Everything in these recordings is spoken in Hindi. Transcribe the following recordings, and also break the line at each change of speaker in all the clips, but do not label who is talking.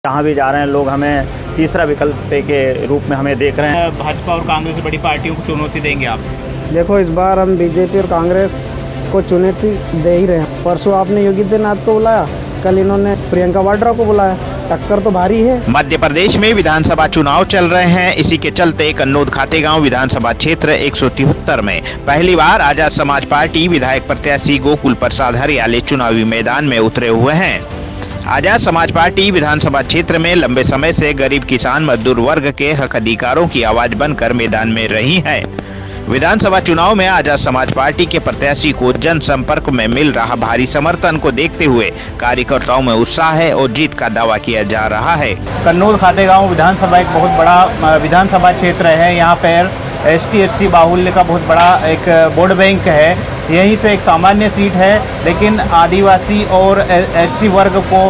जहाँ भी जा रहे हैं लोग हमें तीसरा विकल्प के रूप में हमें देख रहे हैं।
भाजपा और कांग्रेस बड़ी पार्टियों को चुनौती देंगे आप?
देखो, इस बार हम बीजेपी और कांग्रेस को चुनौती दे ही रहे हैं। परसों आपने योगी आदित्यनाथ को बुलाया, कल इन्होंने प्रियंका वाड्रा को बुलाया। टक्कर तो भारी है।
मध्य प्रदेश में विधानसभा चुनाव चल रहे हैं। इसी के चलते कन्नौद खातेगांव विधानसभा क्षेत्र 173 में पहली बार आजाद समाज पार्टी विधायक प्रत्याशी गोकुल प्रसाद हरियाली चुनावी मैदान में उतरे हुए हैं। आजाद समाज पार्टी विधानसभा क्षेत्र में लंबे समय से गरीब किसान मजदूर वर्ग के हक अधिकारों की आवाज बनकर मैदान में रही है। विधानसभा चुनाव में आजाद समाज पार्टी के प्रत्याशी को जनसंपर्क में मिल रहा भारी समर्थन को देखते हुए कार्यकर्ताओं में उत्साह है और जीत का दावा किया जा रहा है।
कन्नौद खातेगांव विधानसभा एक बहुत बड़ा विधानसभा क्षेत्र है। यहाँ पर ST/SC बाहुल्य का बहुत बड़ा एक वोट बैंक है। यहीं से एक सामान्य सीट है, लेकिन आदिवासी और SC वर्ग को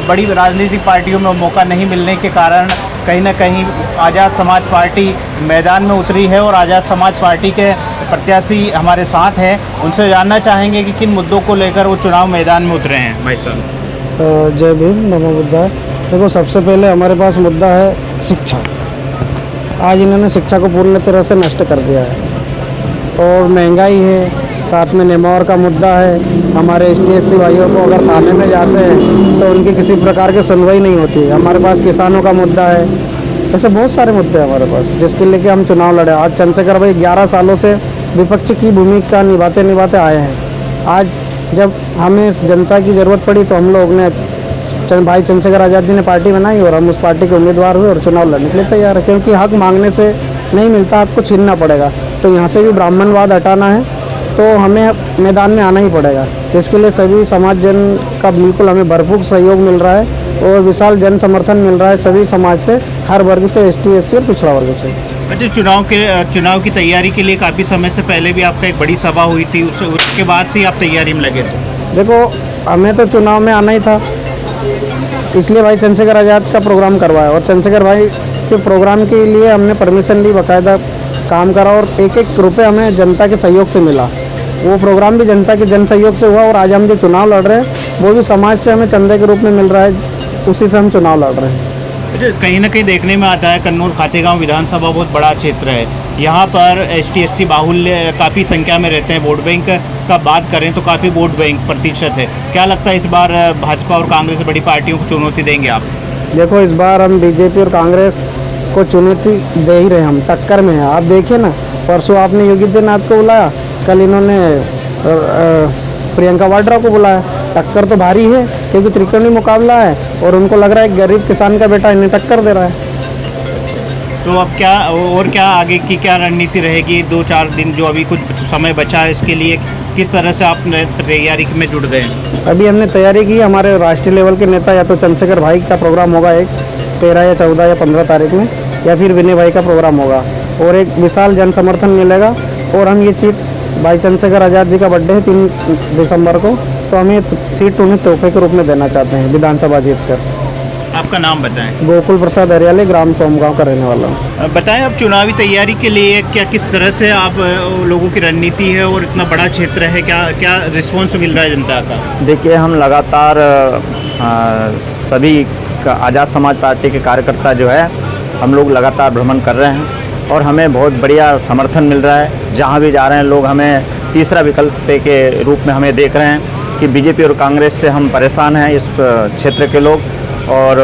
बड़ी राजनीतिक पार्टियों में मौका नहीं मिलने के कारण कहीं ना कहीं आज़ाद समाज पार्टी मैदान में उतरी है और आज़ाद समाज पार्टी के प्रत्याशी हमारे साथ हैं। उनसे जानना चाहेंगे कि किन मुद्दों को लेकर वो चुनाव मैदान में उतरे हैं। भाई साहब,
जय भीम, नमो बुद्धाय। देखो, सबसे पहले हमारे पास मुद्दा है शिक्षा। आज इन्होंने शिक्षा को पूर्ण तरह से नष्ट कर दिया है और महंगाई है, साथ में नेमौर का मुद्दा है। हमारे ST/SC भाइयों को अगर थाने में जाते हैं तो उनकी किसी प्रकार की सुनवाई नहीं होती है। हमारे पास किसानों का मुद्दा है। ऐसे बहुत सारे मुद्दे हैं हमारे पास जिसके लेके हम चुनाव लड़े। आज चंद्रशेखर भाई 11 सालों से विपक्ष की भूमिका निभाते आए हैं। आज जब हमें जनता की ज़रूरत पड़ी तो हम लोग ने भाई चंद्रशेखर आज़ाद जी ने पार्टी बनाई और हम उस पार्टी के उम्मीदवार हुए और चुनाव लड़ने के लिए तैयार है, क्योंकि हक मांगने से नहीं मिलता, हक को छीनना पड़ेगा। तो यहाँ से भी ब्राह्मणवाद हटाना है तो हमें मैदान में आना ही पड़ेगा। इसके लिए सभी समाज जन का बिल्कुल हमें भरपूर सहयोग मिल रहा है और विशाल जन समर्थन मिल रहा है सभी समाज से, हर वर्ग से, ST/SC और पिछड़ा वर्ग से।
अच्छा, चुनाव की तैयारी के लिए काफ़ी समय से पहले भी आपका एक बड़ी सभा हुई थी, उसके बाद से आप तैयारी में लगे थे?
देखो, हमें तो चुनाव में आना ही था, इसलिए भाई चंद्रशेखर आज़ाद का प्रोग्राम करवाया और चंद्रशेखर भाई के प्रोग्राम के लिए हमने परमिशन ली, बाकायदा काम करा और एक रुपये हमें जनता के सहयोग से मिला। वो प्रोग्राम भी जनता के जन सहयोग से हुआ और आज हम जो चुनाव लड़ रहे हैं वो भी समाज से हमें चंदे के रूप में मिल रहा है, उसी से हम चुनाव लड़ रहे हैं।
कहीं ना कहीं देखने में आता है कन्नौद खातेगांव विधानसभा बहुत बड़ा क्षेत्र है। यहाँ पर ST/SC बाहुल्य काफ़ी संख्या में रहते हैं। वोट बैंक का बात करें तो काफ़ी वोट बैंक प्रतिशत है। क्या लगता है इस बार भाजपा और कांग्रेस बड़ी पार्टियों को चुनौती देंगे आप?
देखो, इस बार हम बीजेपी और कांग्रेस को चुनौती दे ही रहे हैं। हम टक्कर में हैं। आप देखिए ना, परसों आपने योगी आदित्यनाथ को बुलाया, कल इन्होंने प्रियंका वाड्रा को बुलाया। टक्कर तो भारी है क्योंकि त्रिकोणीय मुकाबला है और उनको लग रहा है गरीब किसान का बेटा इन्हें टक्कर दे रहा है।
तो अब क्या आगे की क्या रणनीति रहेगी? 2-4 दिन जो अभी कुछ समय बचा है, इसके लिए किस तरह से आप तैयारी में जुट गए?
अभी हमने तैयारी की। हमारे राष्ट्रीय लेवल के नेता या तो चंद्रशेखर भाई का प्रोग्राम होगा एक 13 या 14 या 15 तारीख में, या फिर विनय भाई का प्रोग्राम होगा और एक विशाल जन समर्थन मिलेगा। और हम ये सीट, भाई चंद्रशेखर आज़ाद जी का बर्थडे है 3 दिसंबर को, तो हम ये सीट उन्हें तोहफे के रूप में देना चाहते हैं विधानसभा जीतकर।
आपका नाम बताएं।
गोकुल प्रसाद हरियाली, ग्राम सोमगांव का रहने वाला हूँ।
बताएं, अब चुनावी तैयारी के लिए क्या किस तरह से आप लोगों की रणनीति है और इतना बड़ा क्षेत्र है, क्या रिस्पॉन्स मिल रहा है जनता का?
देखिए, हम लगातार सभी आज़ाद समाज पार्टी के कार्यकर्ता जो है हम लोग लगातार भ्रमण कर रहे हैं और हमें बहुत बढ़िया समर्थन मिल रहा है। जहाँ भी जा रहे हैं लोग हमें तीसरा विकल्प के रूप में हमें देख रहे हैं कि बीजेपी और कांग्रेस से हम परेशान हैं इस क्षेत्र के लोग, और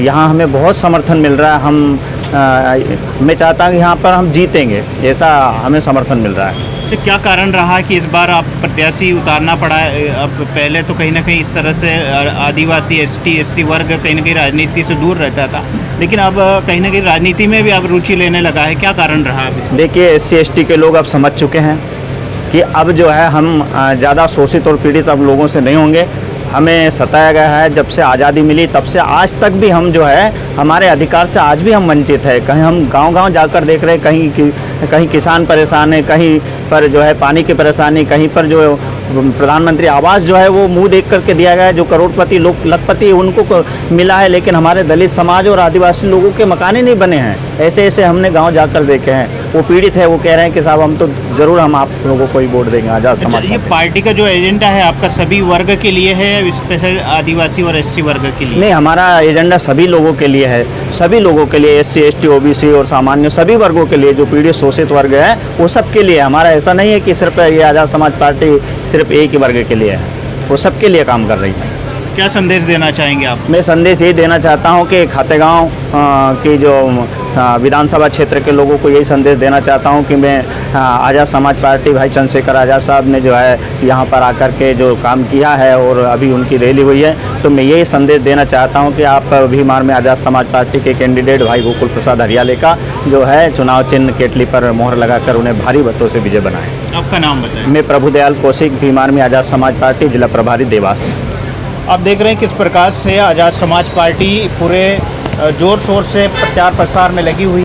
यहाँ हमें बहुत समर्थन मिल रहा है। मैं चाहता हूँ कि यहाँ पर हम जीतेंगे, ऐसा हमें समर्थन मिल रहा है।
तो क्या कारण रहा कि इस बार आप प्रत्याशी उतारना पड़ा? अब पहले तो कहीं ना कहीं इस तरह से आदिवासी ST/SC वर्ग कहीं ना कहीं राजनीति से दूर रहता था, लेकिन अब कहीं ना कहीं राजनीति में भी अब रुचि लेने लगा है। क्या कारण रहा अभी?
देखिए, SC/ST के लोग अब समझ चुके हैं कि अब जो है हम ज़्यादा शोषित और पीड़ित अब लोगों से नहीं होंगे। हमें सताया गया है जब से आज़ादी मिली तब से आज तक भी हम जो है हमारे अधिकार से आज भी हम वंचित है। कहीं हम गांव-गांव जाकर देख रहे हैं, कहीं किसान परेशान है, कहीं पर जो है पानी की परेशानी, कहीं पर जो प्रधानमंत्री आवास जो है वो मुंह देख करके दिया गया है, जो करोड़पति लोग लखपति उनको मिला है, लेकिन हमारे दलित समाज और आदिवासी लोगों के मकान ही नहीं बने हैं। ऐसे हमने गाँव जाकर देखे हैं। वो पीड़ित है, वो कह रहे हैं कि साहब हम तो ज़रूर हम आप लोगों को ही वोट देंगे आज़ाद
अच्छा,
समाज
ये
पार्टी।
पार्टी का जो एजेंडा है आपका सभी वर्ग के लिए है या स्पेशल आदिवासी और एसटी वर्ग के लिए?
नहीं, हमारा एजेंडा सभी लोगों के लिए है, सभी लोगों के लिए, SC ST OBC और सामान्य सभी वर्गों के लिए, जो पीड़ित शोषित वर्ग है वो सब के लिए। हमारा ऐसा नहीं है कि सिर्फ ये आज़ाद समाज पार्टी सिर्फ एक ही वर्ग के लिए है, वो सबके लिए काम कर रही है।
क्या संदेश देना चाहेंगे आप?
मैं संदेश यही देना चाहता हूँ कि खातेगांव की जो विधानसभा क्षेत्र के लोगों को यही संदेश देना चाहता हूँ कि मैं आज़ाद समाज पार्टी भाई चंद्रशेखर आज़ाद साहब ने जो है यहाँ पर आकर के जो काम किया है और अभी उनकी रैली हुई है, तो मैं यही संदेश देना चाहता हूँ कि आप भीमार में आज़ाद समाज पार्टी के कैंडिडेट भाई गोकुल प्रसाद हरियाले का जो है चुनाव चिन्ह केटली पर मोहर लगाकर उन्हें भारी मतों से विजय बनाएं।
आपका नाम बताएं।
मैं प्रभुदयाल कौशिक, भीमार में आज़ाद समाज पार्टी जिला प्रभारी देवास।
आप देख रहे हैं किस प्रकार से आज़ाद समाज पार्टी पूरे जोर शोर से प्रचार प्रसार में लगी हुई